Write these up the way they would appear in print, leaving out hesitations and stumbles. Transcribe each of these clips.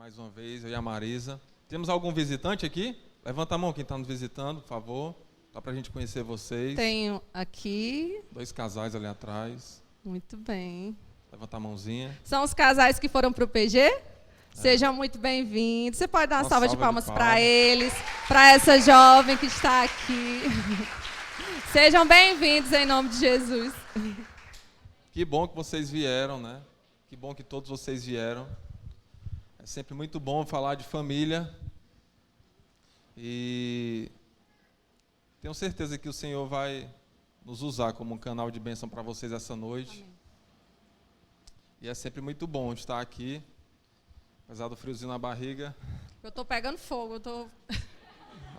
mais uma vez, eu e a Marisa. Temos algum visitante aqui? Levanta a mão quem está nos visitando, por favor. Dá para a gente conhecer vocês. Tenho aqui. 2 casais ali atrás. Muito bem. Levanta a mãozinha. São os casais que foram para o PG? Sejam muito bem-vindos. Você pode dar uma salva de palmas para eles, para essa jovem que está aqui. Sejam bem-vindos em nome de Jesus. Que bom que vocês vieram, né? Que bom que todos vocês vieram. É sempre muito bom falar de família. E tenho certeza que o Senhor vai nos usar como um canal de bênção para vocês essa noite. Amém. E é sempre muito bom estar aqui, apesar do friozinho na barriga. Eu estou pegando fogo,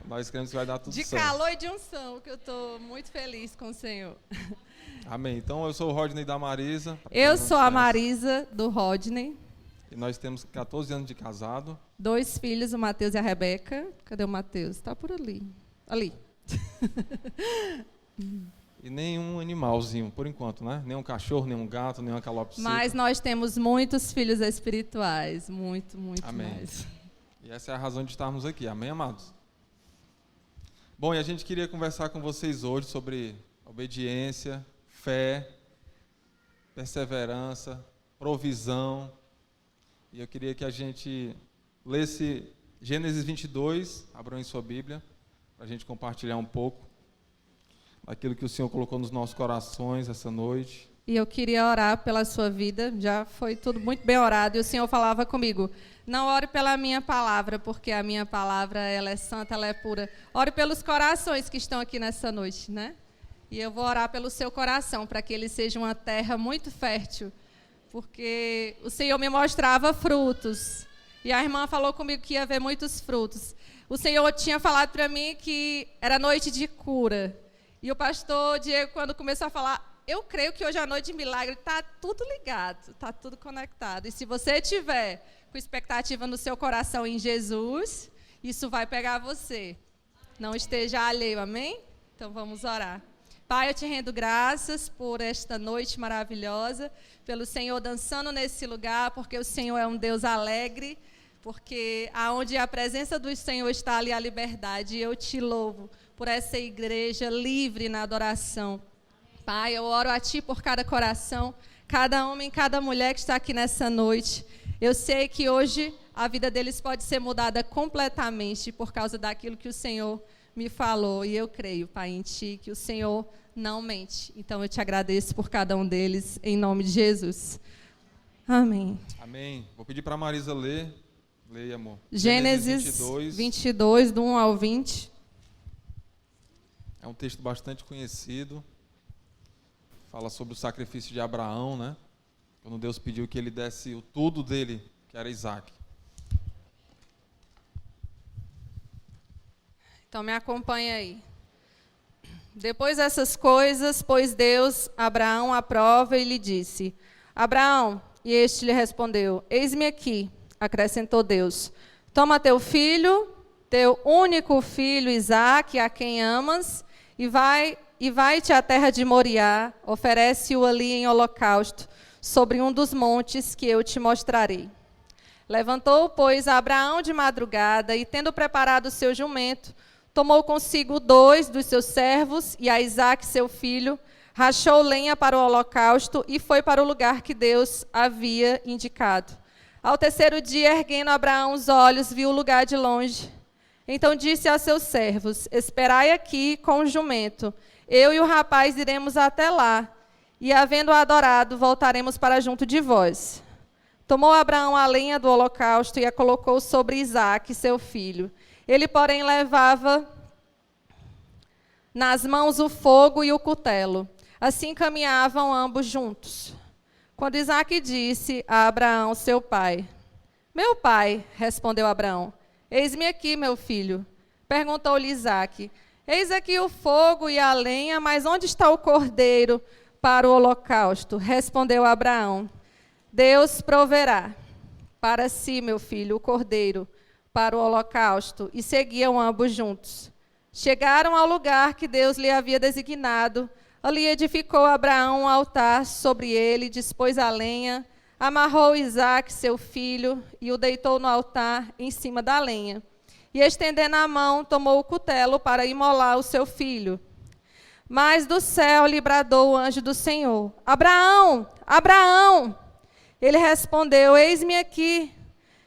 Nós queremos que vai dar tudo certo. De calor e de unção, que eu estou muito feliz com o Senhor. Amém. Então, eu sou o Rodney da Marisa. Eu sou a Marisa do Rodney. E nós temos 14 anos de casado. 2 filhos, o Matheus e a Rebeca. Cadê o Matheus? Está por ali. Ali. E nenhum animalzinho, por enquanto, né? Nenhum cachorro, nenhum gato, nenhuma calopsita. Mas nós temos muitos filhos espirituais. Muito Amém. Mais. E essa é a razão de estarmos aqui. Amém, amados? Bom, e a gente queria conversar com vocês hoje sobre obediência, fé, perseverança, provisão. E eu queria que a gente lesse Gênesis 22, abram em sua Bíblia, para a gente compartilhar um pouco daquilo que o Senhor colocou nos nossos corações essa noite. E eu queria orar pela sua vida, já foi tudo muito bem orado, e o Senhor falava comigo, não ore pela minha palavra, porque a minha palavra ela é santa, ela é pura. Ore pelos corações que estão aqui nessa noite, né? E eu vou orar pelo seu coração, para que ele seja uma terra muito fértil, porque o Senhor me mostrava frutos. E a irmã falou comigo que ia haver muitos frutos. O Senhor tinha falado para mim que era noite de cura. E o pastor Diego, quando começou a falar, eu creio que hoje é a noite de milagre, está tudo ligado, está tudo conectado. E se você tiver com expectativa no seu coração em Jesus, isso vai pegar você. Não esteja alheio, amém? Então vamos orar. Pai, eu te rendo graças por esta noite maravilhosa, pelo Senhor dançando nesse lugar, porque o Senhor é um Deus alegre, porque aonde a presença do Senhor está, ali a liberdade. E eu te louvo por essa igreja livre na adoração. Pai, eu oro a Ti por cada coração, cada homem, cada mulher que está aqui nessa noite. Eu sei que hoje a vida deles pode ser mudada completamente por causa daquilo que o Senhor me falou. E eu creio, Pai, em Ti, que o Senhor não mente. Então eu te agradeço por cada um deles, em nome de Jesus. Amém. Amém. Vou pedir para a Marisa ler. Leia, amor. Gênesis 22, do 1 ao 20. É um texto bastante conhecido. Fala sobre o sacrifício de Abraão, né? Quando Deus pediu que ele desse o tudo dele, que era Isaac. Então me acompanha aí. Depois dessas coisas, pôs Deus Abraão à prova e lhe disse, Abraão, e este lhe respondeu, eis-me aqui, acrescentou Deus, toma teu filho, teu único filho Isaque, a quem amas, e vai-te à terra de Moriá, oferece-o ali em holocausto, sobre um dos montes que eu te mostrarei. Levantou, pois, Abraão de madrugada, e tendo preparado o seu jumento, tomou consigo 2 dos seus servos e a Isaque, seu filho, rachou lenha para o holocausto e foi para o lugar que Deus havia indicado. Ao terceiro dia, erguendo Abraão os olhos, viu o lugar de longe. Então disse a seus servos, esperai aqui com o jumento, eu e o rapaz iremos até lá, e havendo adorado, voltaremos para junto de vós. Tomou Abraão a lenha do holocausto e a colocou sobre Isaque, seu filho. Ele, porém, levava nas mãos o fogo e o cutelo. Assim caminhavam ambos juntos. Quando Isaque disse a Abraão, seu pai, meu pai, respondeu Abraão, eis-me aqui, meu filho. Perguntou-lhe Isaque, eis aqui o fogo e a lenha, mas onde está o cordeiro para o holocausto? Respondeu Abraão, Deus proverá para si, meu filho, o cordeiro para o holocausto, e seguiam ambos juntos. Chegaram ao lugar que Deus lhe havia designado. Ali edificou Abraão um altar sobre ele, dispôs a lenha, amarrou Isaque, seu filho, e o deitou no altar em cima da lenha. E estendendo a mão, tomou o cutelo para imolar o seu filho. Mas do céu lhe bradou o anjo do Senhor: Abraão, Abraão! Ele respondeu: Eis-me aqui.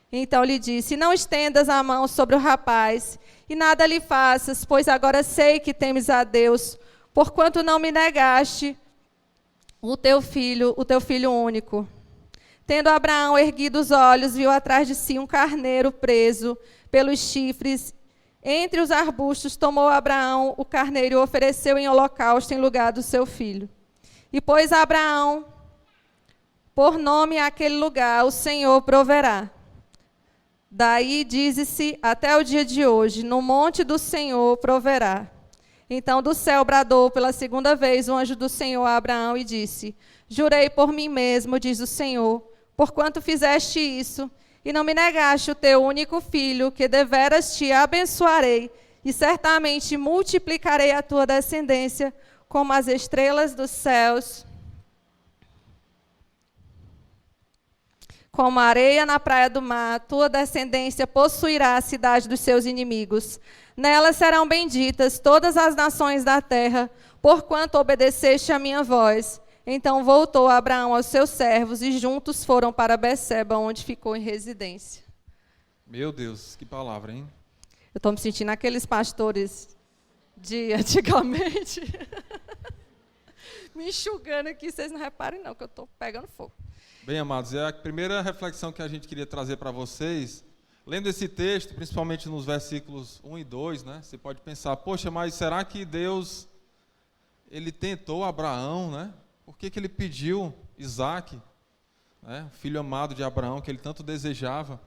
Então lhe disse: Não estendas a mão sobre o rapaz, e nada lhe faças, pois agora sei que temes a Deus, porquanto não me negaste o teu filho único. Tendo Abraão erguido os olhos, viu atrás de si um carneiro preso pelos chifres. Entre os arbustos, tomou Abraão o carneiro e o ofereceu em holocausto em lugar do seu filho. E pôs Abraão por nome àquele lugar: o Senhor proverá. Daí dize-se até o dia de hoje: no monte do Senhor proverá. Então do céu bradou pela segunda vez o anjo do Senhor a Abraão e disse: Jurei por mim mesmo, diz o Senhor, porquanto fizeste isso, e não me negaste o teu único filho, que deveras te abençoarei, e certamente multiplicarei a tua descendência como as estrelas dos céus, como a areia na praia do mar. Tua descendência possuirá a cidade dos seus inimigos. Nela serão benditas todas as nações da terra, porquanto obedeceste a minha voz. Então voltou Abraão aos seus servos, e juntos foram para Beceba, onde ficou em residência. Meu Deus, que palavra, hein? Eu estou me sentindo aqueles pastores de antigamente. Me enxugando aqui, vocês não reparem não, que eu estou pegando fogo. Bem, amados, é a primeira reflexão que a gente queria trazer para vocês. Lendo esse texto, principalmente nos versículos 1 e 2, né? Você pode pensar: poxa, mas será que Deus, ele tentou Abraão, né? Por que ele pediu Isaque, né, filho amado de Abraão, que ele tanto desejava?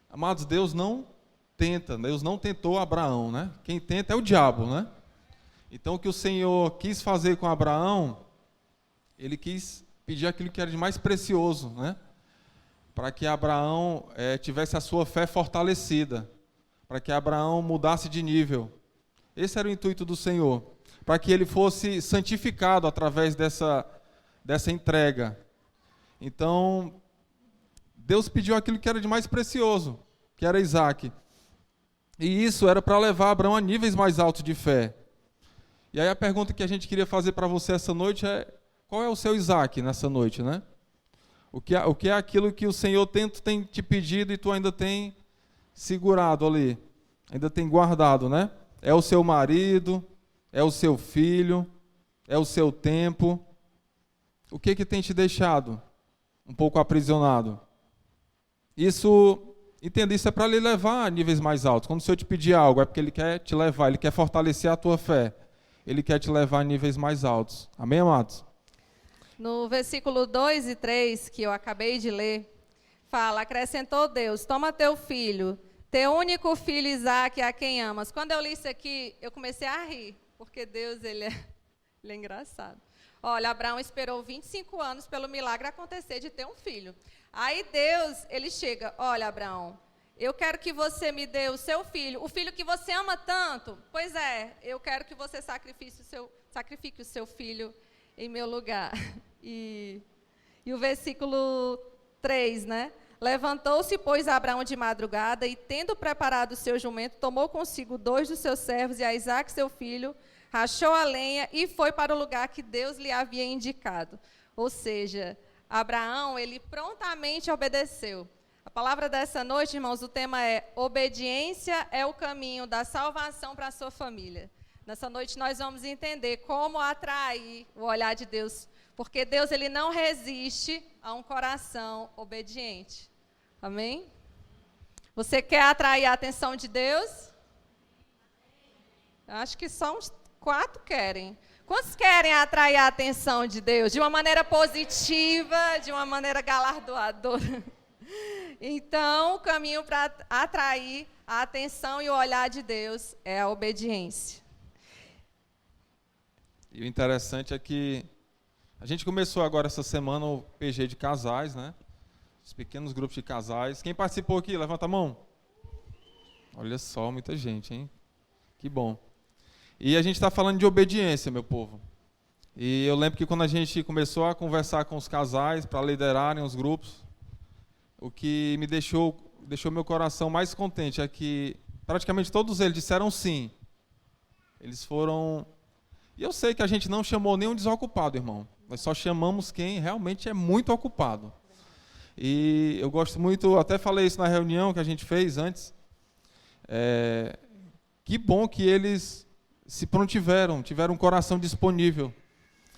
Amados, Deus não tenta, Deus não tentou Abraão, né? Quem tenta é o diabo, né? Então, o que o Senhor quis fazer com Abraão, ele quis pedir aquilo que era de mais precioso, né? Para que Abraão tivesse a sua fé fortalecida, para que Abraão mudasse de nível. Esse era o intuito do Senhor, para que ele fosse santificado através dessa entrega. Então, Deus pediu aquilo que era de mais precioso, que era Isaque. E isso era para levar Abraão a níveis mais altos de fé. E aí a pergunta que a gente queria fazer para você essa noite é: qual é o seu Isaque nessa noite, né? O que é aquilo que o Senhor tem te pedido e tu ainda tem segurado ali, ainda tem guardado, né? É o seu marido, é o seu filho, é o seu tempo. O que tem te deixado um pouco aprisionado? Isso, entenda, isso é para lhe levar a níveis mais altos. Quando o Senhor te pedir algo, é porque Ele quer te levar, Ele quer fortalecer a tua fé. Ele quer te levar a níveis mais altos. Amém, amados? No versículo 2 e 3, que eu acabei de ler, fala: acrescentou Deus: toma teu filho, teu único filho Isaque, a quem amas. Quando eu li isso aqui, eu comecei a rir, porque Deus, ele é engraçado. Olha, Abraão esperou 25 anos pelo milagre acontecer de ter um filho. Aí Deus, ele chega: olha, Abraão, eu quero que você me dê o seu filho, o filho que você ama tanto. Pois é, eu quero que você sacrifique o seu filho em meu lugar. E o versículo 3, né? Levantou-se, pois, Abraão de madrugada, e tendo preparado o seu jumento, tomou consigo 2 dos seus servos e a Isaque, seu filho, rachou a lenha e foi para o lugar que Deus lhe havia indicado. Ou seja, Abraão, ele prontamente obedeceu. A palavra dessa noite, irmãos, o tema é: obediência é o caminho da salvação para a sua família. Nessa noite nós vamos entender como atrair o olhar de Deus, porque Deus, ele não resiste a um coração obediente. Amém? Você quer atrair a atenção de Deus? Acho que só uns 4 querem. Quantos querem atrair a atenção de Deus de uma maneira positiva, de uma maneira galardoadora? Então, o caminho para atrair a atenção e o olhar de Deus é a obediência. E o interessante é que a gente começou agora essa semana o PG de casais, né? Os pequenos grupos de casais. Quem participou aqui? Levanta a mão. Olha só, muita gente, hein? Que bom. E a gente está falando de obediência, meu povo. E eu lembro que quando a gente começou a conversar com os casais para liderarem os grupos, o que me deixou meu coração mais contente é que praticamente todos eles disseram sim. Eles foram... E eu sei que a gente não chamou nenhum desocupado, irmão. Nós só chamamos quem realmente é muito ocupado. E eu gosto muito, até falei isso na reunião que a gente fez antes, que bom que eles se prontiveram, tiveram um coração disponível.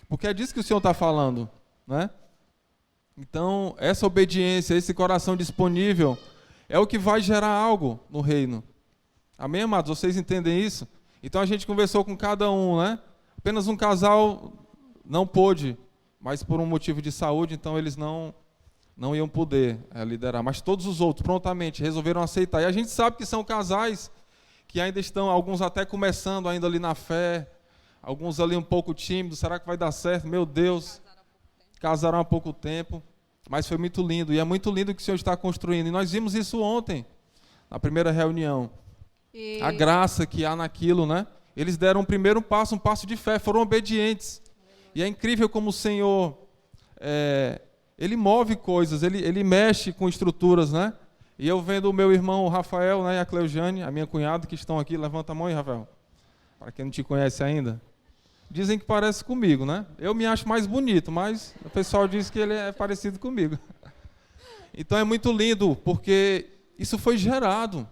Porque é disso que o Senhor está falando, né? Então, essa obediência, esse coração disponível, é o que vai gerar algo no reino. Amém, amados? Vocês entendem isso? Então, a gente conversou com cada um, né? Apenas um casal não pôde, mas por um motivo de saúde, então eles não iam poder liderar. Mas todos os outros, prontamente, resolveram aceitar. E a gente sabe que são casais que ainda estão, alguns até começando ainda ali na fé, alguns ali um pouco tímidos, será que vai dar certo? Meu Deus, casaram há pouco tempo, mas foi muito lindo, e é muito lindo o que o Senhor está construindo, e nós vimos isso ontem, na primeira reunião, a graça que há naquilo, né? Eles deram um passo de fé, foram obedientes, e é incrível como o Senhor, Ele move coisas, ele mexe com estruturas, né? E eu vendo o meu irmão o Rafael, né, e a Cleujane, a minha cunhada, que estão aqui, levanta a mão aí, Rafael, para quem não te conhece ainda. Dizem que parece comigo, né? Eu me acho mais bonito, mas o pessoal diz que ele é parecido comigo. Então é muito lindo, porque isso foi gerado.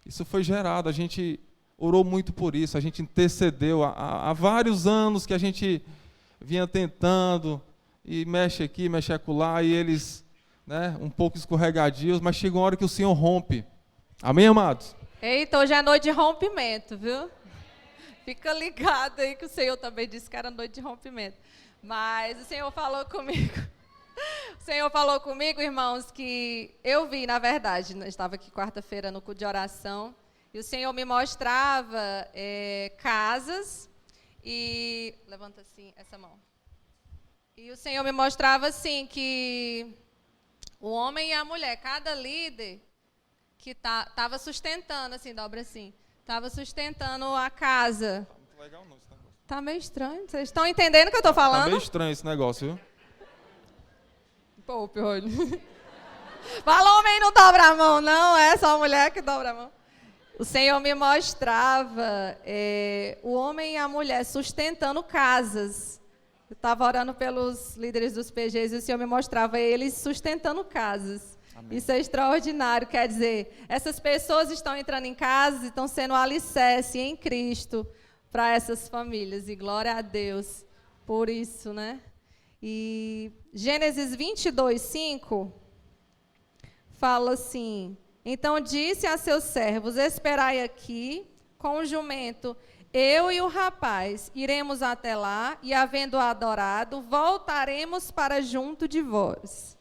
Isso foi gerado, a gente orou muito por isso, a gente intercedeu há vários anos que a gente vinha tentando, e mexe aqui, mexe acolá, e eles, né, um pouco escorregadios, mas chega uma hora que o Senhor rompe. Amém, amados? Eita, hoje é noite de rompimento, viu? Fica ligado aí que o Senhor também disse que era noite de rompimento. Mas o Senhor falou comigo. O Senhor falou comigo, irmãos, que eu vi, na verdade, eu estava aqui quarta-feira no culto de oração, e o Senhor me mostrava casas e... Levanta assim essa mão. E o Senhor me mostrava assim que o homem e a mulher, cada líder que estava sustentando, assim, dobra assim, estava sustentando a casa. Tá muito legal não esse negócio. Tá meio estranho. Vocês estão entendendo o que eu estou falando? Tá meio estranho esse negócio, viu? Pô, pior. Fala, homem não dobra a mão, não. É só a mulher que dobra a mão. O Senhor me mostrava o homem e a mulher sustentando casas. Eu estava orando pelos líderes dos PGs e o Senhor me mostrava eles sustentando casas. Amém. Isso é extraordinário, quer dizer, essas pessoas estão entrando em casa e estão sendo alicerce em Cristo para essas famílias. E glória a Deus por isso, né? E Gênesis 22:5 fala assim: então disse a seus servos, esperai aqui com o jumento, eu e o rapaz iremos até lá, e havendo adorado, voltaremos para junto de vós.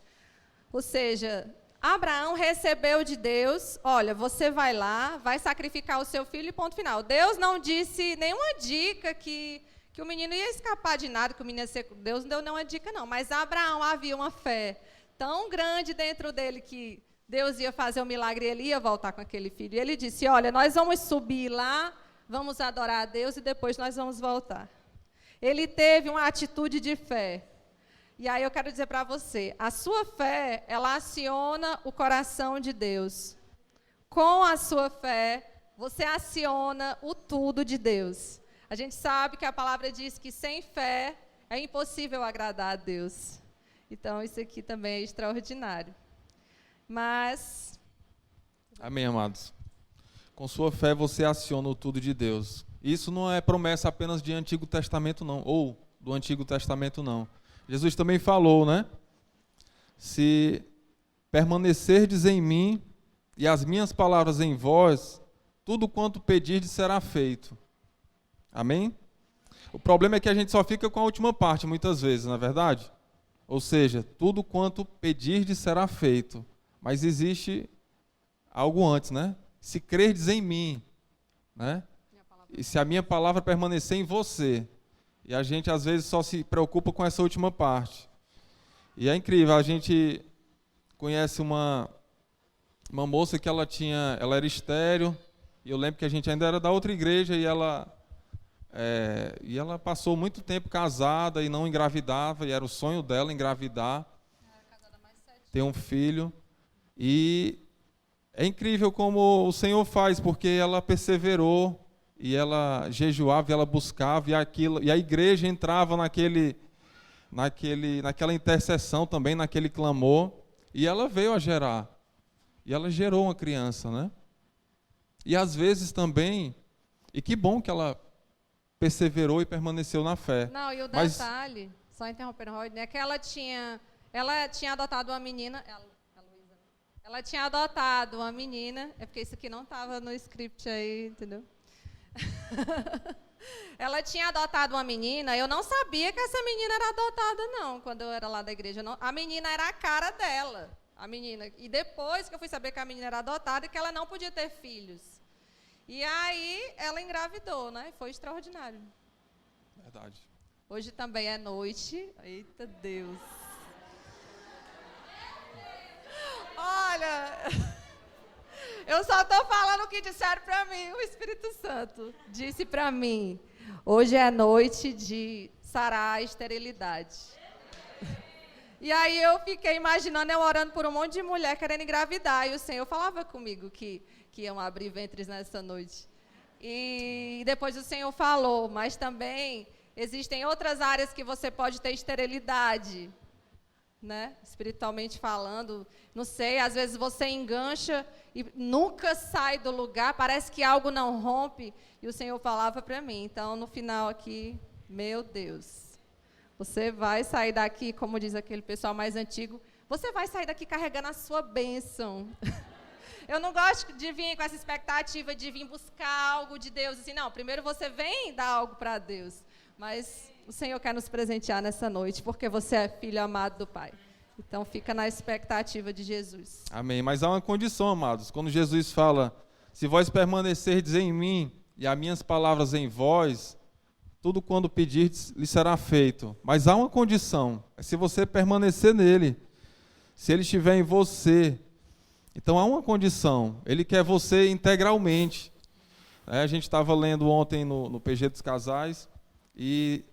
Ou seja, Abraão recebeu de Deus, olha, você vai lá, vai sacrificar o seu filho e ponto final. Deus não disse nenhuma dica que o menino ia escapar de nada, que o menino ia ser... Deus não deu nenhuma dica, não. Mas Abraão havia uma fé tão grande dentro dele que Deus ia fazer um milagre e ele ia voltar com aquele filho. E ele disse, olha, nós vamos subir lá, vamos adorar a Deus e depois nós vamos voltar. Ele teve uma atitude de fé. E aí eu quero dizer para você, a sua fé, ela aciona o coração de Deus. Com a sua fé, você aciona o tudo de Deus. A gente sabe que a palavra diz que sem fé é impossível agradar a Deus. Então, isso aqui também é extraordinário. Mas... Amém, amados. Com sua fé você aciona o tudo de Deus. Isso não é promessa apenas de Antigo Testamento, não. Ou do Antigo Testamento, não. Jesus também falou, né? Se permanecerdes em mim e as minhas palavras em vós, tudo quanto pedirdes será feito. Amém? O problema é que a gente só fica com a última parte, muitas vezes, não é verdade? Ou seja, tudo quanto pedirdes será feito. Mas existe algo antes, né? Se crerdes em mim, né? E se a minha palavra permanecer em você. E a gente, às vezes, só se preocupa com essa última parte. E é incrível, a gente conhece uma moça que ela era estéril, e eu lembro que a gente ainda era da outra igreja, e ela e ela passou muito tempo casada e não engravidava, e era o sonho dela engravidar, ter um filho. E é incrível como o Senhor faz, porque ela perseverou, e ela jejuava, e ela buscava, e a igreja entrava naquela intercessão também, naquele clamor, e ela veio a gerar. E ela gerou uma criança, né? E às vezes também, e que bom que ela perseverou e permaneceu na fé. Não, e o detalhe, só interrompendo, Rodney, é que ela tinha adotado uma menina, ela tinha adotado uma menina, é porque isso aqui não estava no script aí, entendeu? Ela tinha adotado uma menina, eu não sabia que essa menina era adotada, não, quando eu era lá da igreja. A menina era a cara dela, a menina. E depois que eu fui saber que a menina era adotada e que ela não podia ter filhos. E aí ela engravidou, né? Foi extraordinário. Verdade. Hoje também é noite. Eita Deus. Olha, eu só estou falando o que disseram para mim. O Espírito Santo disse para mim, hoje é noite de sarar a esterilidade. E aí eu fiquei imaginando, eu orando por um monte de mulher querendo engravidar. E o Senhor falava comigo que iam abrir ventres nessa noite. E depois o Senhor falou, mas também existem outras áreas que você pode ter esterilidade, né? Espiritualmente falando, não sei, às vezes você engancha e nunca sai do lugar, parece que algo não rompe, e o Senhor falava para mim. Então, no final aqui, meu Deus, você vai sair daqui, como diz aquele pessoal mais antigo, você vai sair daqui carregando a sua bênção. Eu não gosto de vir com essa expectativa de vir buscar algo de Deus, assim, não, primeiro você vem dar algo para Deus, mas o Senhor quer nos presentear nessa noite, porque você é filho amado do Pai. Então, fica na expectativa de Jesus. Amém. Mas há uma condição, amados. Quando Jesus fala, se vós permanecerdes em mim e as minhas palavras em vós, tudo quando pedirdes lhe será feito. Mas há uma condição, é se você permanecer nele, se ele estiver em você. Então, há uma condição, ele quer você integralmente. A gente estava lendo ontem no PG dos Casais, e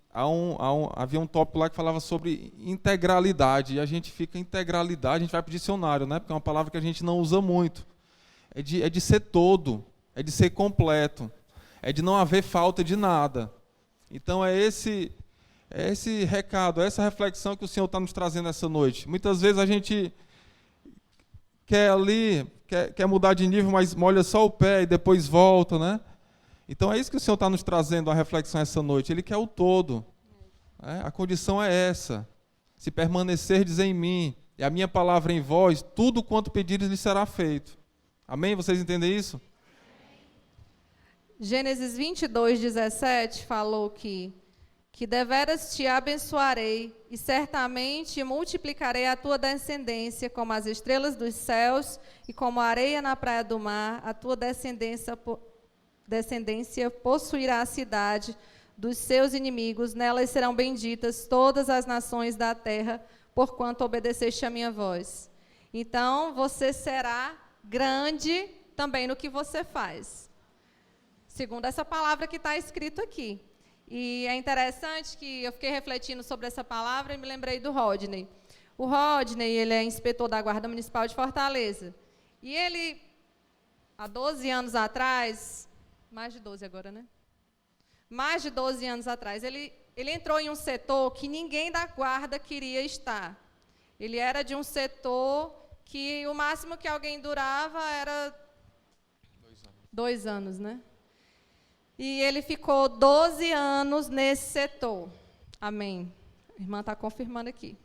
havia um tópico lá que falava sobre integralidade, e a gente fica integralidade, a gente vai para o dicionário, né? Porque é uma palavra que a gente não usa muito. É de ser todo, é de ser completo, é de não haver falta de nada. Então é esse recado, essa reflexão que o Senhor está nos trazendo essa noite. Muitas vezes a gente quer mudar de nível, mas molha só o pé e depois volta, né? Então é isso que o Senhor está nos trazendo a reflexão essa noite. Ele quer o todo. A condição é essa. Se permanecerdes em mim e a minha palavra em vós, tudo quanto pedires lhe será feito. Amém? Vocês entendem isso? Gênesis 22, 17 falou que deveras te abençoarei e certamente multiplicarei a tua descendência como as estrelas dos céus e como a areia na praia do mar. A tua descendência possuirá a cidade dos seus inimigos, nelas serão benditas todas as nações da terra, porquanto obedeceste a minha voz. Então, você será grande também no que você faz, segundo essa palavra que está escrito aqui. E é interessante que eu fiquei refletindo sobre essa palavra e me lembrei do Rodney. O Rodney, ele é inspetor da Guarda Municipal de Fortaleza. E ele, há 12 anos atrás, mais de 12 agora, né? Mais de 12 anos atrás, ele entrou em um setor que ninguém da guarda queria estar. Ele era de um setor que o máximo que alguém durava era 2 anos, né? E ele ficou 12 anos nesse setor. Amém. A irmã está confirmando aqui.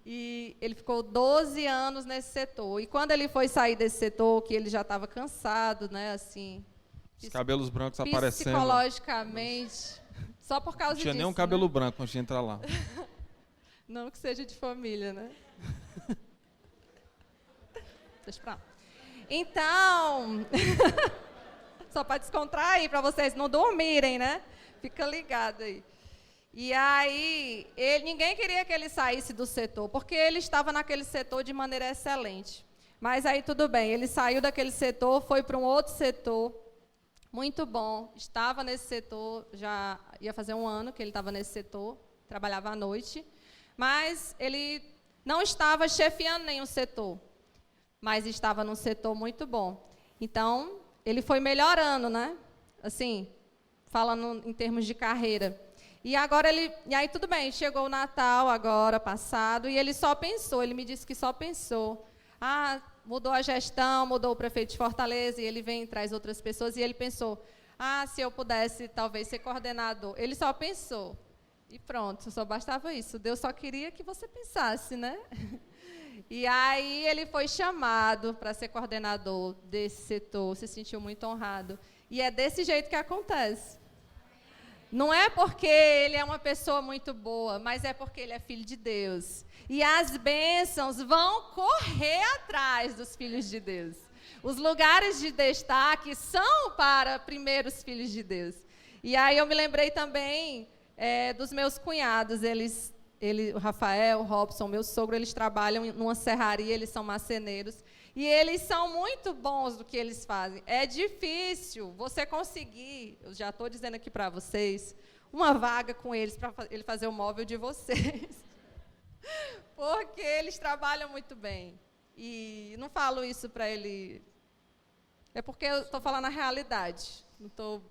E ele ficou 12 anos nesse setor. E quando ele foi sair desse setor, que ele já estava cansado, né, assim... Os cabelos brancos aparecendo. Psicologicamente, só por causa disso. Não tinha nem um cabelo branco antes de entrar lá. Não que seja de família, né? Deixa pra lá. Então, só para descontrair, para vocês não dormirem, né? Fica ligado aí. E aí, ninguém queria que ele saísse do setor, porque ele estava naquele setor de maneira excelente. Mas aí tudo bem, ele saiu daquele setor, foi para um outro setor, muito bom. Estava nesse setor, já ia fazer 1 ano que ele estava nesse setor, trabalhava à noite, mas ele não estava chefiando nenhum setor, mas estava num setor muito bom. Então, ele foi melhorando, né? Assim, falando em termos de carreira. E aí tudo bem, chegou o Natal agora, passado, e ele só pensou, ele me disse que só pensou. Mudou a gestão, mudou o prefeito de Fortaleza, e ele vem e traz outras pessoas, e ele pensou, se eu pudesse talvez ser coordenador. Ele só pensou, e pronto, só bastava isso. Deus só queria que você pensasse, né? E aí ele foi chamado para ser coordenador desse setor, se sentiu muito honrado. E é desse jeito que acontece. Não é porque ele é uma pessoa muito boa, mas é porque ele é filho de Deus. E as bênçãos vão correr atrás dos filhos de Deus. Os lugares de destaque são para primeiros filhos de Deus. E aí eu me lembrei também dos meus cunhados. O Rafael, o Robson, meu sogro, eles trabalham numa serraria, eles são marceneiros. E eles são muito bons do que eles fazem. É difícil você conseguir, eu já estou dizendo aqui para vocês, uma vaga com eles para ele fazer o móvel de vocês. Porque eles trabalham muito bem. E não falo isso para ele... É porque eu estou falando a realidade.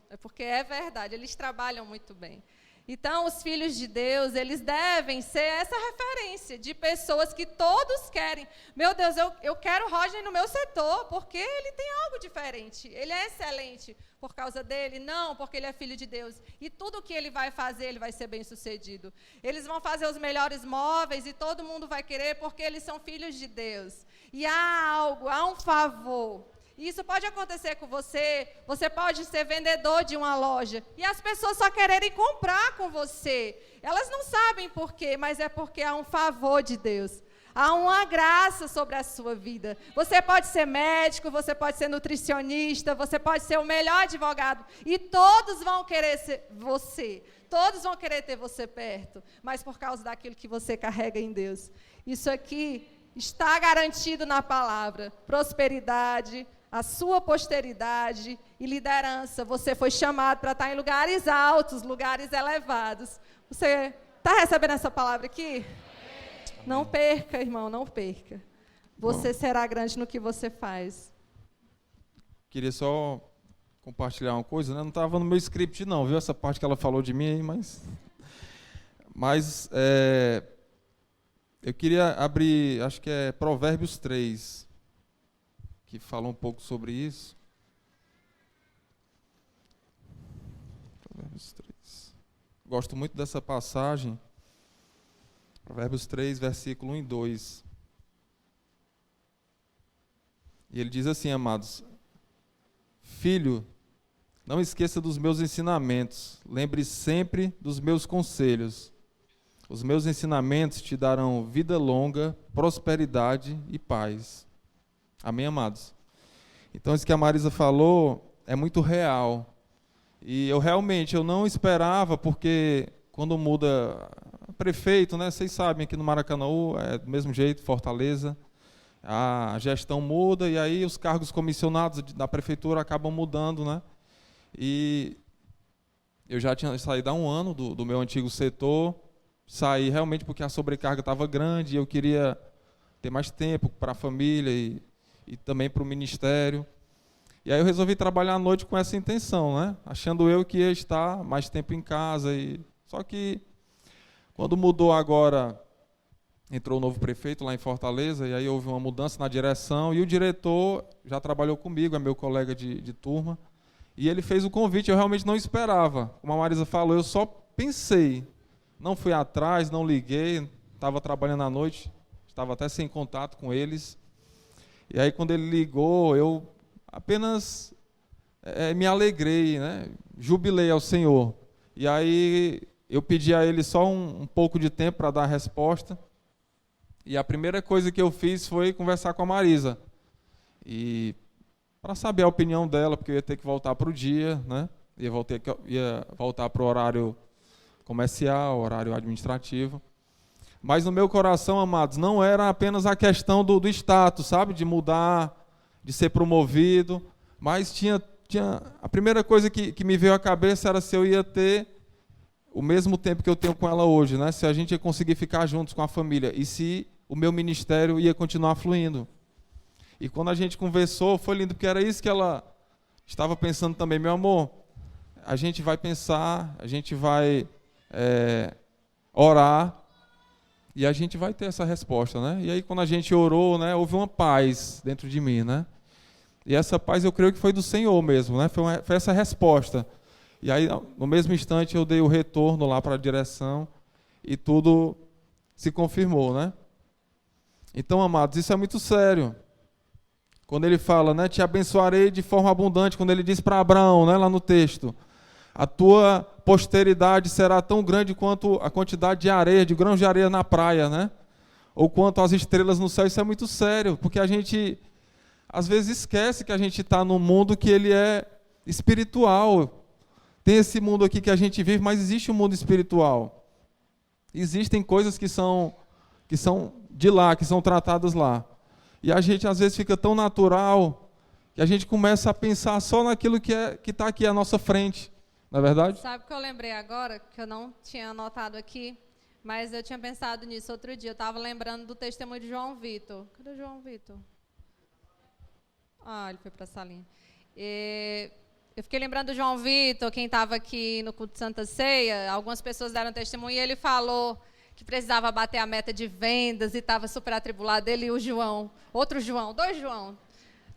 É porque é verdade, eles trabalham muito bem. Então, os filhos de Deus, eles devem ser essa referência de pessoas que todos querem. Meu Deus, eu quero o Rodney no meu setor, porque ele tem algo diferente. Ele é excelente por causa dele? Não, porque ele é filho de Deus. E tudo que ele vai fazer, ele vai ser bem-sucedido. Eles vão fazer os melhores móveis e todo mundo vai querer porque eles são filhos de Deus. E há um favor. Isso pode acontecer com você, você pode ser vendedor de uma loja, e as pessoas só quererem comprar com você. Elas não sabem por quê, mas é porque há um favor de Deus. Há uma graça sobre a sua vida. Você pode ser médico, você pode ser nutricionista, você pode ser o melhor advogado, e todos vão querer ser você. Todos vão querer ter você perto, mas por causa daquilo que você carrega em Deus. Isso aqui está garantido na palavra. Prosperidade, a sua posteridade e liderança. Você foi chamado para estar em lugares altos, lugares elevados. Você está recebendo essa palavra aqui? Amém. Não perca, irmão, não perca. Você será grande no que você faz. Queria só compartilhar uma coisa, né? Não estava no meu script não, viu? Essa parte que ela falou de mim aí, mas eu queria abrir, acho que é Provérbios 3, que fala um pouco sobre isso. Provérbios 3. Gosto muito dessa passagem. Provérbios 3, versículo 1 e 2. E ele diz assim, amados: Filho, não esqueça dos meus ensinamentos, lembre sempre dos meus conselhos. Os meus ensinamentos te darão vida longa, prosperidade e paz. Amém, amados? Então, isso que a Marisa falou é muito real. E eu não esperava, porque quando muda prefeito, né? Vocês sabem, aqui no Maracanaú é do mesmo jeito, Fortaleza, a gestão muda e aí os cargos comissionados da prefeitura acabam mudando, né? E eu já tinha saído há 1 ano do meu antigo setor, saí realmente porque a sobrecarga estava grande e eu queria ter mais tempo para a família e também para o ministério. E aí eu resolvi trabalhar à noite com essa intenção, né? Achando eu que ia estar mais tempo em casa. Só que quando mudou agora, entrou o novo prefeito lá em Fortaleza, e aí houve uma mudança na direção, e o diretor já trabalhou comigo, é meu colega de turma, e ele fez o convite, eu realmente não esperava. Como a Marisa falou, eu só pensei, não fui atrás, não liguei, estava trabalhando à noite, estava até sem contato com eles. E aí, quando ele ligou, eu apenas me alegrei, né? Jubilei ao Senhor. E aí, eu pedi a ele só um pouco de tempo para dar a resposta. E a primeira coisa que eu fiz foi conversar com a Marisa. E para saber a opinião dela, porque eu ia ter que voltar para o dia, né? Ia voltar para o horário comercial, horário administrativo. Mas no meu coração, amados, não era apenas a questão do status, sabe? De mudar, de ser promovido, mas tinha a primeira coisa que me veio à cabeça era se eu ia ter o mesmo tempo que eu tenho com ela hoje, né? Se a gente ia conseguir ficar juntos com a família e se o meu ministério ia continuar fluindo. E quando a gente conversou, foi lindo, porque era isso que ela estava pensando também. Meu amor, a gente vai pensar, a gente vai orar e a gente vai ter essa resposta, né? E aí quando a gente orou, né, houve uma paz dentro de mim, né? E essa paz eu creio que foi do Senhor mesmo, né? Foi essa resposta. E aí no mesmo instante eu dei o retorno lá para a direção e tudo se confirmou, né? Então, amados, isso é muito sério. Quando ele fala, né, te abençoarei de forma abundante, quando ele diz para Abraão, né, lá no texto, a tua posteridade será tão grande quanto a quantidade de areia, de grãos de areia na praia, né? Ou quanto as estrelas no céu. Isso é muito sério, porque a gente às vezes esquece que a gente está num mundo que ele é espiritual. Tem esse mundo aqui que a gente vive, mas existe um mundo espiritual. Existem coisas que são de lá, que são tratadas lá. E a gente às vezes fica tão natural que a gente começa a pensar só naquilo que está aqui à nossa frente. Não é verdade? Sabe o que eu lembrei agora, que eu não tinha anotado aqui, mas eu tinha pensado nisso outro dia. Eu estava lembrando do testemunho de João Vitor. Cadê o João Vitor? Ah, ele foi para a salinha. Eu fiquei lembrando do João Vitor, quem estava aqui no culto de Santa Ceia, algumas pessoas deram testemunho e ele falou que precisava bater a meta de vendas e estava super atribulado. Ele e o João, outro João, dois João,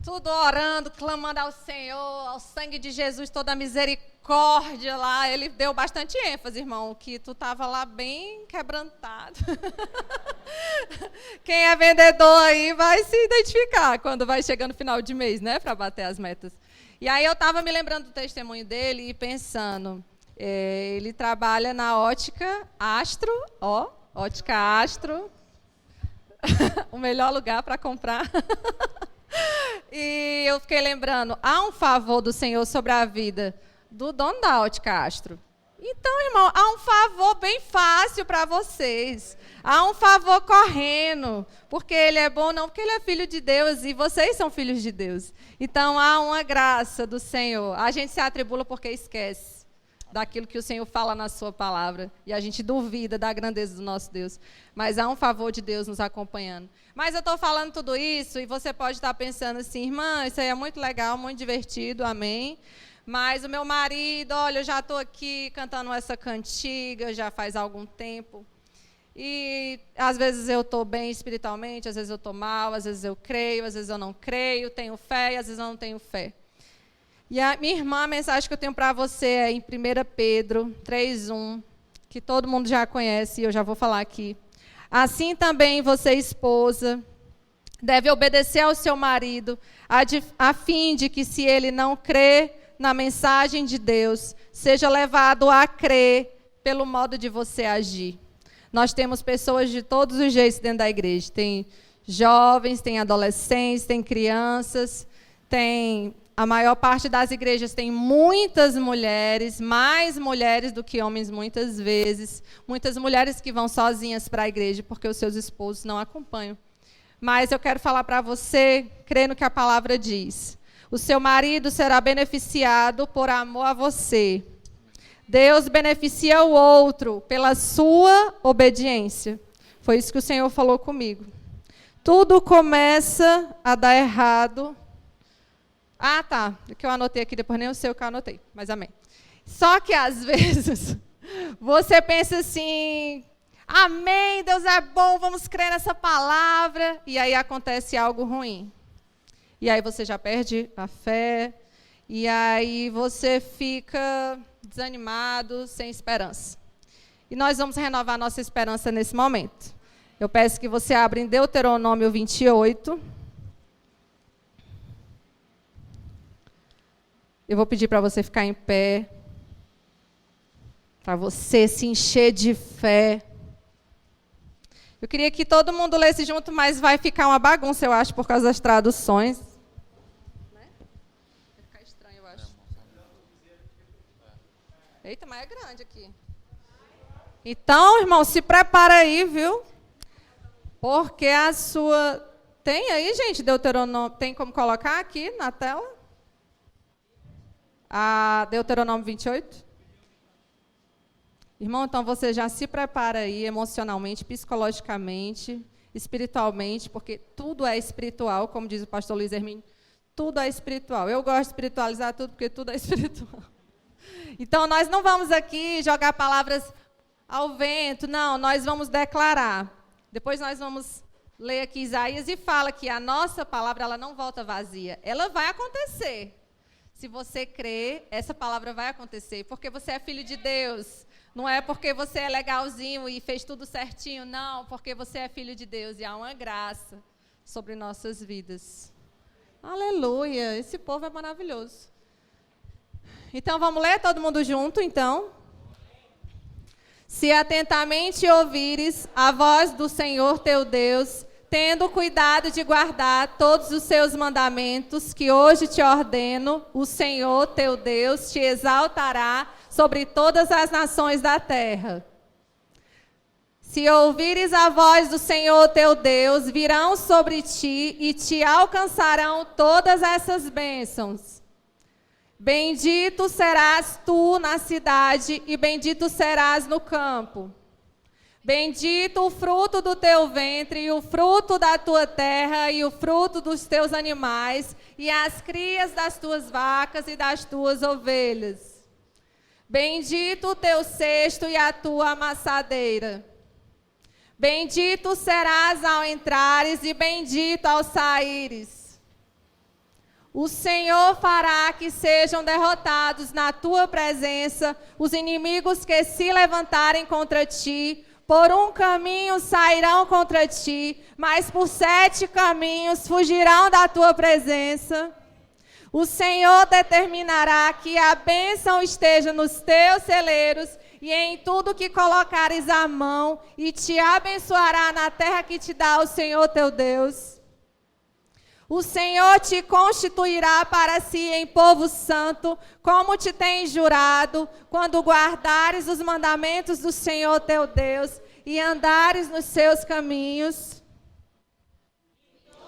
tudo orando, clamando ao Senhor, ao sangue de Jesus, toda a misericórdia lá. Ele deu bastante ênfase, irmão, que tu estava lá bem quebrantado. Quem é vendedor aí vai se identificar quando vai chegando no final de mês, né, para bater as metas. E aí eu estava me lembrando do testemunho dele e pensando, ele trabalha na ótica Astro, ótica Astro, o melhor lugar para comprar. E eu fiquei lembrando, há um favor do Senhor sobre a vida do dono da ótica Astro. Então, irmão, há um favor bem fácil para vocês. Há um favor correndo, porque ele é bom, não porque ele é filho de Deus e vocês são filhos de Deus. Então, há uma graça do Senhor. A gente se atribula porque esquece daquilo que o Senhor fala na sua palavra. E a gente duvida da grandeza do nosso Deus. Mas há um favor de Deus nos acompanhando. Mas eu estou falando tudo isso e você pode estar pensando assim, irmã, isso aí é muito legal, muito divertido, amém? Mas o meu marido, olha, eu já estou aqui cantando essa cantiga já faz algum tempo. E às vezes eu estou bem espiritualmente, às vezes eu estou mal, às vezes eu creio, às vezes eu não creio, tenho fé e às vezes eu não tenho fé. E a minha irmã, a mensagem que eu tenho para você é em 1 Pedro 3:1, que todo mundo já conhece e eu já vou falar aqui. Assim também você, esposa, deve obedecer ao seu marido, a fim de que, se ele não crê na mensagem de Deus, seja levado a crer pelo modo de você agir. Nós temos pessoas de todos os jeitos dentro da igreja. Tem jovens, tem adolescentes, tem crianças, a maior parte das igrejas tem muitas mulheres, mais mulheres do que homens muitas vezes. Muitas mulheres que vão sozinhas para a igreja porque os seus esposos não acompanham. Mas eu quero falar para você, crendo que a palavra diz. O seu marido será beneficiado por amor a você. Deus beneficia o outro pela sua obediência. Foi isso que o Senhor falou comigo. Tudo começa a dar errado. Ah, tá. O que eu anotei aqui, depois nem o seu que eu anotei. Mas amém. Só que às vezes você pensa assim, amém, Deus é bom, vamos crer nessa palavra. E aí acontece algo ruim. E aí você já perde a fé, e aí você fica desanimado, sem esperança. E nós vamos renovar nossa esperança nesse momento. Eu peço que você abra em Deuteronômio 28. Eu vou pedir para você ficar em pé, para você se encher de fé. Eu queria que todo mundo lesse junto, mas vai ficar uma bagunça, eu acho, por causa das traduções. Vai ficar estranho, eu acho. Eita, mas é grande aqui. Então, irmão, se prepara aí, viu? Porque a sua... Tem aí, gente, Deuteronômio? Tem como colocar aqui na tela? a Deuteronômio 28? Irmão, então você já se prepara aí emocionalmente, psicologicamente, espiritualmente, porque tudo é espiritual, como diz o pastor Luiz Hermínio, tudo é espiritual. Eu gosto de espiritualizar tudo, porque tudo é espiritual. Então, nós não vamos aqui jogar palavras ao vento, não, nós vamos declarar. Depois nós vamos ler aqui Isaías e fala que a nossa palavra ela não volta vazia, ela vai acontecer. Se você crer, essa palavra vai acontecer, porque você é filho de Deus. Não é porque você é legalzinho e fez tudo certinho, não, porque você é filho de Deus e há uma graça sobre nossas vidas. Aleluia, esse povo é maravilhoso. Então, vamos ler todo mundo junto, então? Se atentamente ouvires a voz do Senhor teu Deus, tendo cuidado de guardar todos os seus mandamentos que hoje te ordeno, o Senhor teu Deus te exaltará sobre todas as nações da terra. Se ouvires a voz do Senhor teu Deus, virão sobre ti e te alcançarão todas essas bênçãos. Bendito serás tu na cidade e bendito serás no campo. Bendito o fruto do teu ventre e o fruto da tua terra e o fruto dos teus animais e as crias das tuas vacas e das tuas ovelhas. Bendito o teu cesto e a tua amassadeira. Bendito serás ao entrares e bendito ao saíres. O Senhor fará que sejam derrotados na tua presença os inimigos que se levantarem contra ti. Por um caminho sairão contra ti, mas por 7 caminhos fugirão da tua presença. O Senhor determinará que a bênção esteja nos teus celeiros e em tudo que colocares a mão, e te abençoará na terra que te dá o Senhor teu Deus. O Senhor te constituirá para si em povo santo, como te tem jurado, quando guardares os mandamentos do Senhor teu Deus e andares nos seus caminhos.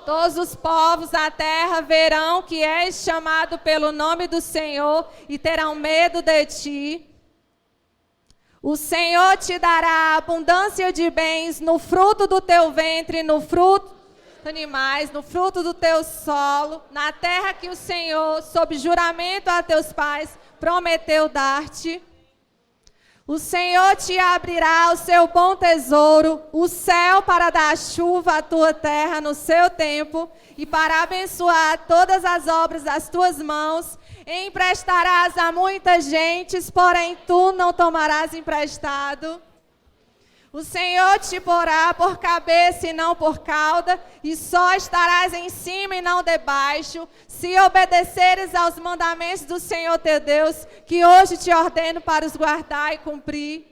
Todos os povos da terra verão que és chamado pelo nome do Senhor e terão medo de ti. O Senhor te dará abundância de bens no fruto do teu ventre, no fruto dos animais, no fruto do teu solo, na terra que o Senhor, sob juramento a teus pais, prometeu dar-te. O Senhor te abrirá o seu bom tesouro, o céu para dar chuva à tua terra no seu tempo, e para abençoar todas as obras das tuas mãos. Emprestarás a muitas gentes, porém tu não tomarás emprestado. O Senhor te porá por cabeça e não por cauda, e só estarás em cima e não debaixo, se obedeceres aos mandamentos do Senhor teu Deus, que hoje te ordeno para os guardar e cumprir.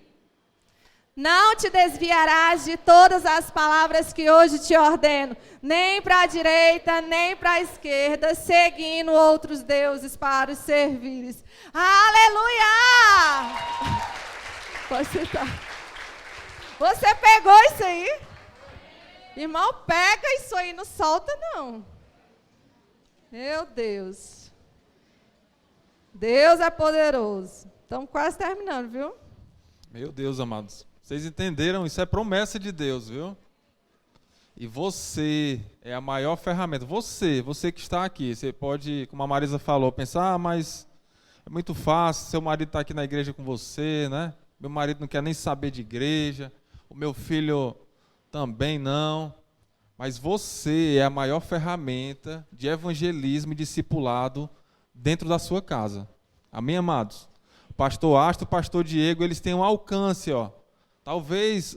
Não te desviarás de todas as palavras que hoje te ordeno, nem para a direita, nem para a esquerda, seguindo outros deuses para os servires. Aleluia! Pode sentar. Você pegou isso aí? Irmão, pega isso aí, não solta não. Meu Deus. Deus é poderoso. Estamos quase terminando, viu? Meu Deus, amados. Vocês entenderam? Isso é promessa de Deus, viu? E você é a maior ferramenta. Você que está aqui, você pode, como a Marisa falou, pensar, mas é muito fácil, seu marido está aqui na igreja com você, né? Meu marido não quer nem saber de igreja, o meu filho também não. Mas você é a maior ferramenta de evangelismo e discipulado dentro da sua casa. Amém, amados? O pastor Astro, o pastor Diego, eles têm um alcance, ó. Talvez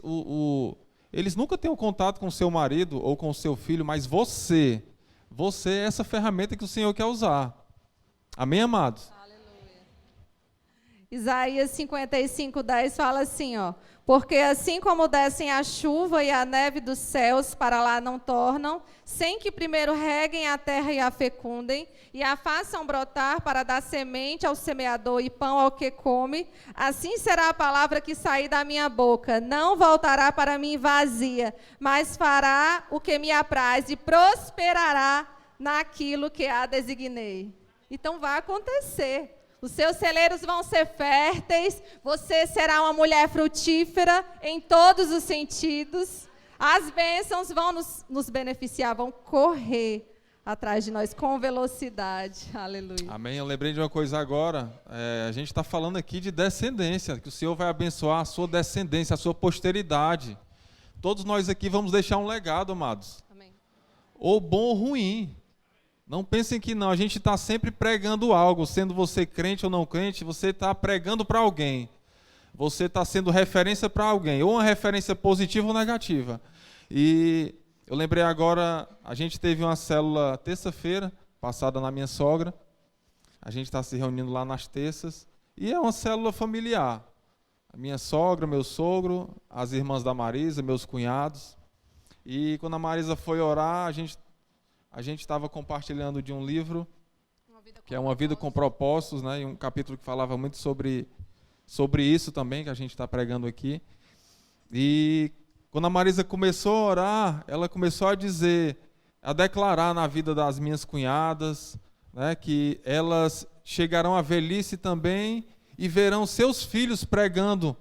eles nunca tenham contato com o seu marido ou com o seu filho, mas você é essa ferramenta que o Senhor quer usar. Amém, amados? Aleluia. Isaías 55:10 fala assim, ó. Porque assim como descem a chuva e a neve dos céus para lá não tornam, sem que primeiro reguem a terra e a fecundem, e a façam brotar para dar semente ao semeador e pão ao que come, assim será a palavra que sair da minha boca. Não voltará para mim vazia, mas fará o que me apraz e prosperará naquilo que a designei. Então vai acontecer. Os seus celeiros vão ser férteis, você será uma mulher frutífera em todos os sentidos. As bênçãos vão nos beneficiar, vão correr atrás de nós com velocidade. Aleluia. Amém. Eu lembrei de uma coisa agora. A gente está falando aqui de descendência, que o Senhor vai abençoar a sua descendência, a sua posteridade. Todos nós aqui vamos deixar um legado, amados. Amém. Ou bom ou ruim. Não pensem que não, a gente está sempre pregando algo, sendo você crente ou não crente, você está pregando para alguém. Você está sendo referência para alguém, ou uma referência positiva ou negativa. E eu lembrei agora, a gente teve uma célula terça-feira, passada na minha sogra. A gente está se reunindo lá nas terças, e é uma célula familiar. A minha sogra, meu sogro, as irmãs da Marisa, meus cunhados. E quando a Marisa foi orar, a gente estava compartilhando de um livro, que é Uma Vida com Propósitos, né? E um capítulo que falava muito sobre isso também, que a gente está pregando aqui. E quando a Marisa começou a orar, ela começou a dizer, a declarar na vida das minhas cunhadas, né, que elas chegarão à velhice também e verão seus filhos pregando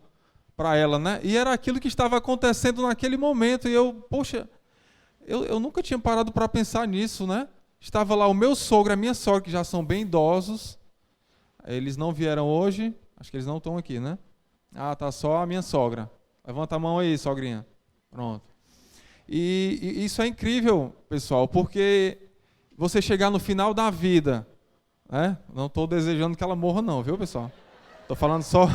para ela, né? E era aquilo que estava acontecendo naquele momento. E eu nunca tinha parado para pensar nisso, né? Estava lá o meu sogro e a minha sogra, que já são bem idosos. Eles não vieram hoje. Acho que eles não estão aqui, né? Ah, tá só a minha sogra. Levanta a mão aí, sogrinha. Pronto. E isso é incrível, pessoal, porque você chegar no final da vida, né? Não estou desejando que ela morra não, viu, pessoal? Estou falando só...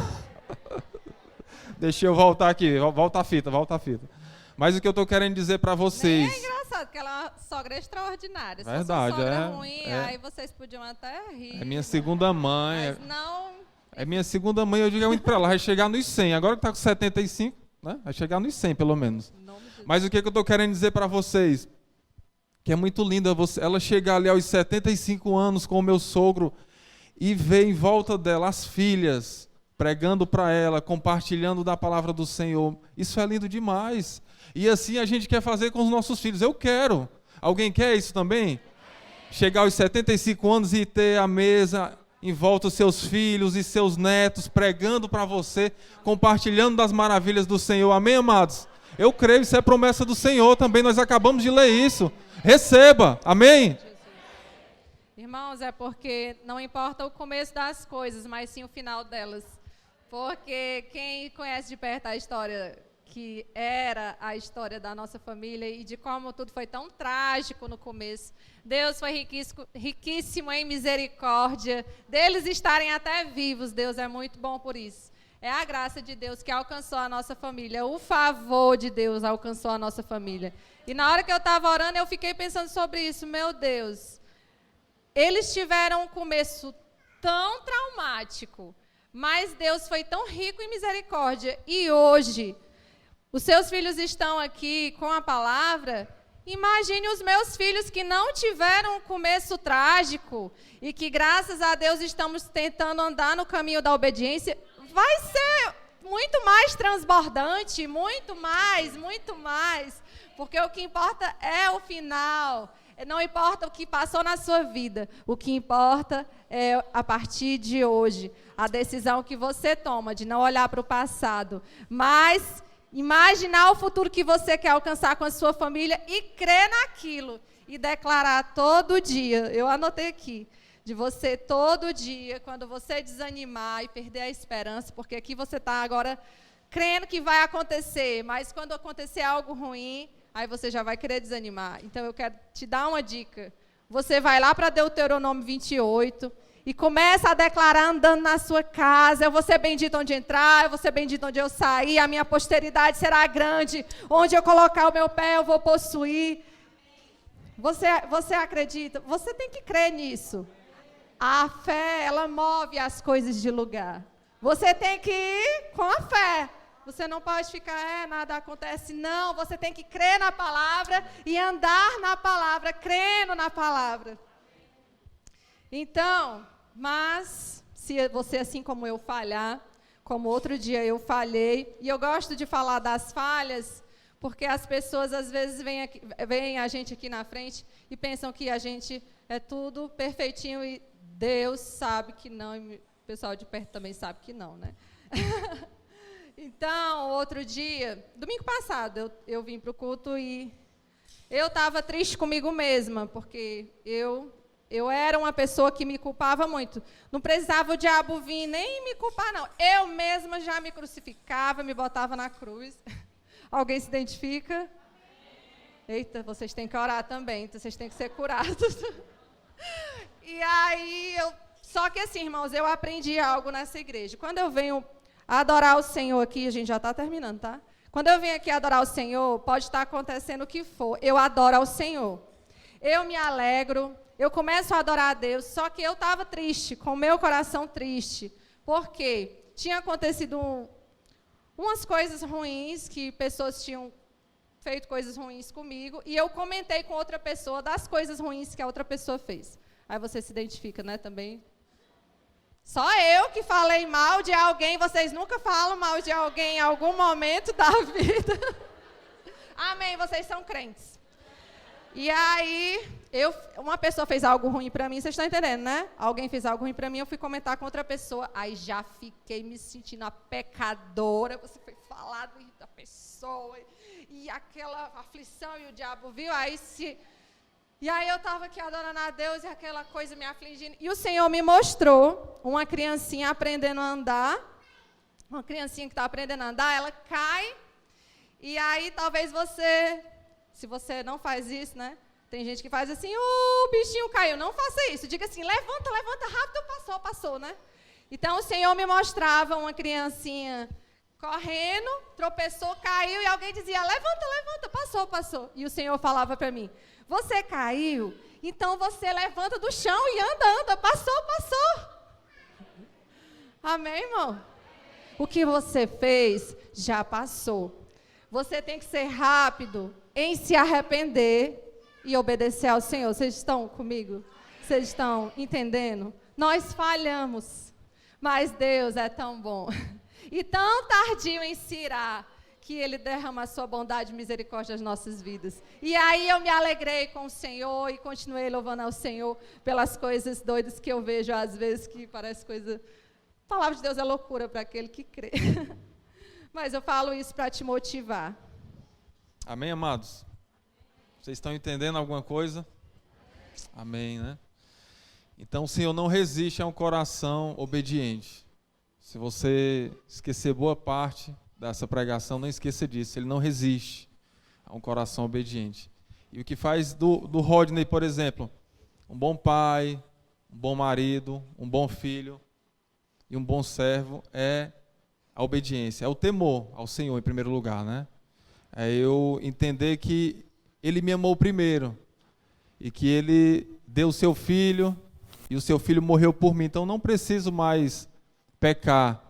Deixa eu voltar aqui. Volta a fita. Mas o que eu estou querendo dizer para vocês... É engraçado, porque ela é uma sogra extraordinária. Se Verdade, fosse uma sogra ruim, aí vocês podiam até rir. É minha segunda mãe. Mas não... É minha segunda mãe, eu digo muito para ela, vai chegar nos 100. Agora que está com 75, né? Vai chegar nos 100, pelo menos. Mas o que eu estou querendo dizer para vocês? Que é muito linda ela chegar ali aos 75 anos com o meu sogro e ver em volta dela as filhas pregando para ela, compartilhando da palavra do Senhor. Isso é lindo demais. E assim a gente quer fazer com os nossos filhos. Eu quero. Alguém quer isso também? Chegar aos 75 anos e ter a mesa em volta os seus filhos e seus netos pregando para você, compartilhando das maravilhas do Senhor. Amém, amados? Eu creio, isso é promessa do Senhor também. Nós acabamos de ler isso. Receba. Amém? Irmãos, é porque não importa o começo das coisas, mas sim o final delas. Porque quem conhece de perto a história que era a história da nossa família e de como tudo foi tão trágico no começo. Deus foi riquíssimo em misericórdia, deles estarem até vivos. Deus é muito bom por isso. É a graça de Deus que alcançou a nossa família, o favor de Deus alcançou a nossa família. E na hora que eu estava orando, eu fiquei pensando sobre isso. Meu Deus, eles tiveram um começo tão traumático, mas Deus foi tão rico em misericórdia. E hoje, os seus filhos estão aqui com a palavra. Imagine os meus filhos que não tiveram um começo trágico e que, graças a Deus, estamos tentando andar no caminho da obediência. Vai ser muito mais transbordante, muito mais, porque o que importa é o final. Não importa o que passou na sua vida, o que importa é, a partir de hoje, a decisão que você toma de não olhar para o passado, mas imaginar o futuro que você quer alcançar com a sua família e crer naquilo e declarar todo dia. Eu anotei aqui, de você todo dia, quando você desanimar e perder a esperança, porque aqui você está agora crendo que vai acontecer, mas quando acontecer algo ruim, aí você já vai querer desanimar. Então eu quero te dar uma dica. Você vai lá para Deuteronômio 28 e começa a declarar andando na sua casa: eu vou ser bendito onde entrar, eu vou ser bendito onde eu sair, a minha posteridade será grande, onde eu colocar o meu pé eu vou possuir. Você acredita? Você tem que crer nisso. A fé, ela move as coisas de lugar. Você tem que ir com a fé. Você não pode ficar, nada acontece. Não, você tem que crer na palavra e andar na palavra, crendo na palavra. Então, mas, se você, assim como eu, falhar, como outro dia eu falhei, e eu gosto de falar das falhas, porque as pessoas, às vezes, veem a gente aqui na frente e pensam que a gente é tudo perfeitinho e Deus sabe que não, O pessoal de perto também sabe que não, né? Então, outro dia, domingo passado, eu vim para o culto e eu estava triste comigo mesma, porque eu era uma pessoa que me culpava muito. Não precisava o diabo vir nem me culpar, não. Eu mesma já me crucificava, me botava na cruz. Alguém se identifica? Eita, vocês têm que orar também, então vocês têm que ser curados. E aí, só que assim, irmãos, eu aprendi algo nessa igreja. Quando eu venho adorar o Senhor aqui, a gente já está terminando, tá? Quando eu venho aqui adorar o Senhor, pode estar acontecendo o que for, eu adoro ao Senhor. Eu me alegro, eu começo a adorar a Deus, só que eu estava triste, com o meu coração triste, porque tinha acontecido umas coisas ruins, que pessoas tinham feito coisas ruins comigo, e eu comentei com outra pessoa das coisas ruins que a outra pessoa fez. Aí você se identifica, né, também? Só eu que falei mal de alguém, vocês nunca falam mal de alguém em algum momento da vida. Amém, vocês são crentes. E aí, uma pessoa fez algo ruim para mim, vocês estão entendendo, né? Alguém fez algo ruim para mim, eu fui comentar com outra pessoa, aí já fiquei me sentindo a pecadora, você foi falar da pessoa, e aquela aflição, e o diabo viu, E aí eu estava aqui adorando a Deus e aquela coisa me afligindo. E o Senhor me mostrou uma criancinha aprendendo a andar. Uma criancinha que está aprendendo a andar, ela cai. E aí talvez se você não faz isso, né? Tem gente que faz assim, o bichinho caiu. Não faça isso. Diga assim, levanta rápido, passou, né? Então o Senhor me mostrava uma criancinha correndo, tropeçou, caiu. E alguém dizia, levanta, passou. E o Senhor falava para mim, você caiu, então você levanta do chão e anda, passou. Amém, irmão? O que você fez, já passou. Você tem que ser rápido em se arrepender e obedecer ao Senhor. Vocês estão comigo? Vocês estão entendendo? Nós falhamos, mas Deus é tão bom. E tão tardio em se irar, que Ele derrama a sua bondade e misericórdia nas nossas vidas. E aí eu me alegrei com o Senhor e continuei louvando ao Senhor pelas coisas doidas que eu vejo às vezes, que parece coisa... A palavra de Deus é loucura para aquele que crê. Mas eu falo isso para te motivar. Amém, amados? Vocês estão entendendo alguma coisa? Amém, né? Então o Senhor não resiste a um coração obediente. Se você esquecer boa parte dessa pregação, não esqueça disso. Ele não resiste a um coração obediente. E o que faz do Rodney, por exemplo, um bom pai, um bom marido, um bom filho e um bom servo é a obediência, é o temor ao Senhor em primeiro lugar, né? É eu entender que Ele me amou primeiro e que Ele deu o seu filho e o seu filho morreu por mim. Então não preciso mais pecar.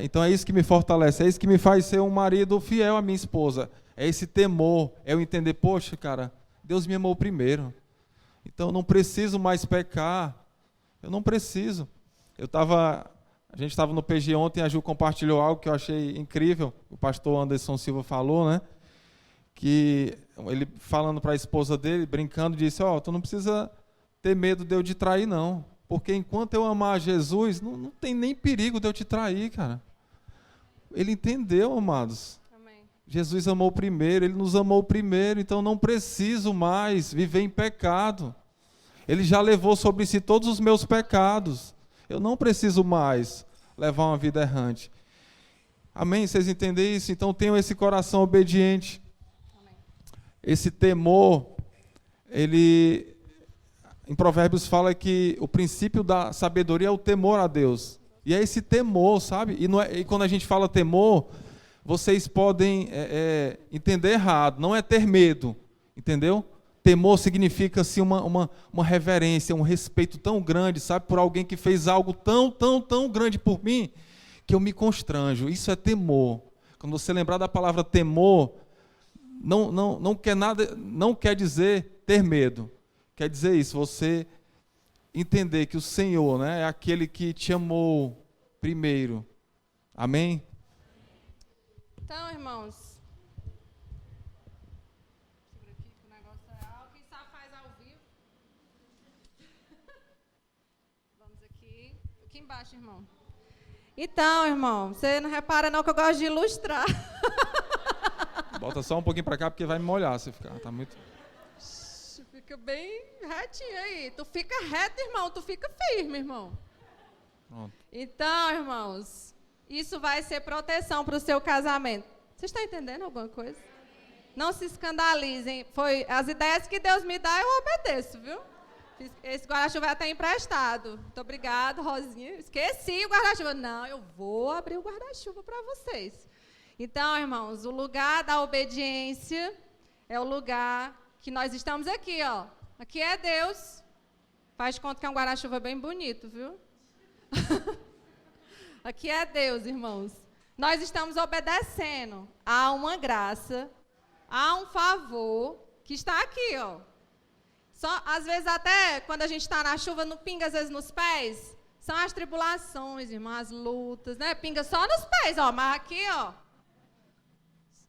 Então é isso que me fortalece, é isso que me faz ser um marido fiel à minha esposa. É esse temor, é eu entender, poxa, cara, Deus me amou primeiro. Então eu não preciso mais pecar. Eu não preciso. A gente estava no PG ontem, a Ju compartilhou algo que eu achei incrível. O pastor Anderson Silva falou, né? Que ele falando para a esposa dele, brincando, disse, tu não precisa ter medo de eu te trair, não. Porque enquanto eu amar Jesus, não tem nem perigo de eu te trair, cara. Ele entendeu, amados. Amém. Jesus amou primeiro, Ele nos amou primeiro, então não preciso mais viver em pecado. Ele já levou sobre si todos os meus pecados. Eu não preciso mais levar uma vida errante. Amém? Vocês entendem isso? Então tenham esse coração obediente. Amém. Esse temor, em Provérbios fala que o princípio da sabedoria é o temor a Deus. E é esse temor, sabe? E quando a gente fala temor, vocês podem entender errado. Não é ter medo, entendeu? Temor significa assim, uma reverência, um respeito tão grande, sabe? Por alguém que fez algo tão grande por mim, que eu me constranjo. Isso é temor. Quando você lembrar da palavra temor, não quer dizer ter medo. Quer dizer isso, você entender que o Senhor, né, é aquele que te amou primeiro. Amém? Então, irmãos, segura aqui que o negócio é alto. Quem sabe faz ao vivo. Vamos aqui. Aqui embaixo, irmão. Então, irmão, você não repara não que eu gosto de ilustrar. Bota só um pouquinho para cá, porque vai me molhar se ficar. Tá muito... Fica bem retinho aí. Tu fica reto, irmão. Tu fica firme, irmão. Pronto. Então, irmãos, isso vai ser proteção para o seu casamento. Vocês estão entendendo alguma coisa? Não se escandalizem. Foi as ideias que Deus me dá, eu obedeço, viu? Esse guarda-chuva vai até emprestado. Muito obrigado, Rosinha. Esqueci o guarda-chuva. Não, eu vou abrir o guarda-chuva para vocês. Então, irmãos, o lugar da obediência é o lugar que nós estamos aqui, ó. Aqui é Deus. Faz de conta que é um guarda-chuva bem bonito, viu? Aqui é Deus, irmãos. Nós estamos obedecendo a uma graça, a um favor que está aqui, ó. Só, às vezes até quando a gente está na chuva, não pinga às vezes nos pés. São as tribulações, irmãos, as lutas, né? Pinga só nos pés, ó. Mas aqui, ó.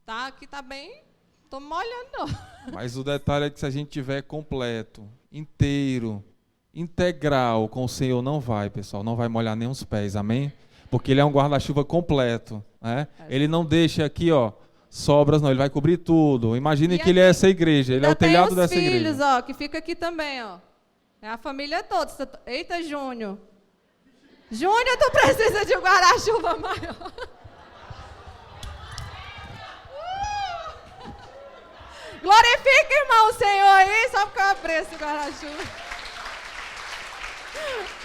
Tá, aqui tá bem. Tô molhando, não. Mas o detalhe é que se a gente tiver completo, inteiro, integral com o Senhor, não vai, pessoal. Não vai molhar nem os pés, amém? Porque Ele é um guarda-chuva completo, né? Ele não deixa aqui, ó, sobras, não. Ele vai cobrir tudo. Imagine que Ele é essa igreja. Ele é o telhado dessa igreja. Tem os filhos, ó, que fica aqui também, ó. É a família toda. Eita, Júnior. Júnior, tu precisa de um guarda-chuva maior. Glorifica, irmão, o Senhor aí, só porque eu abri esse guarda-chuva.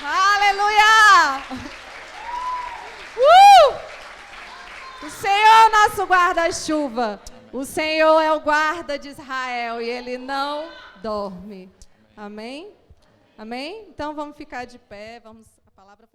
Aleluia! O Senhor é o nosso guarda-chuva. O Senhor é o guarda de Israel e Ele não dorme. Amém? Amém? Então vamos ficar de pé, a palavra foi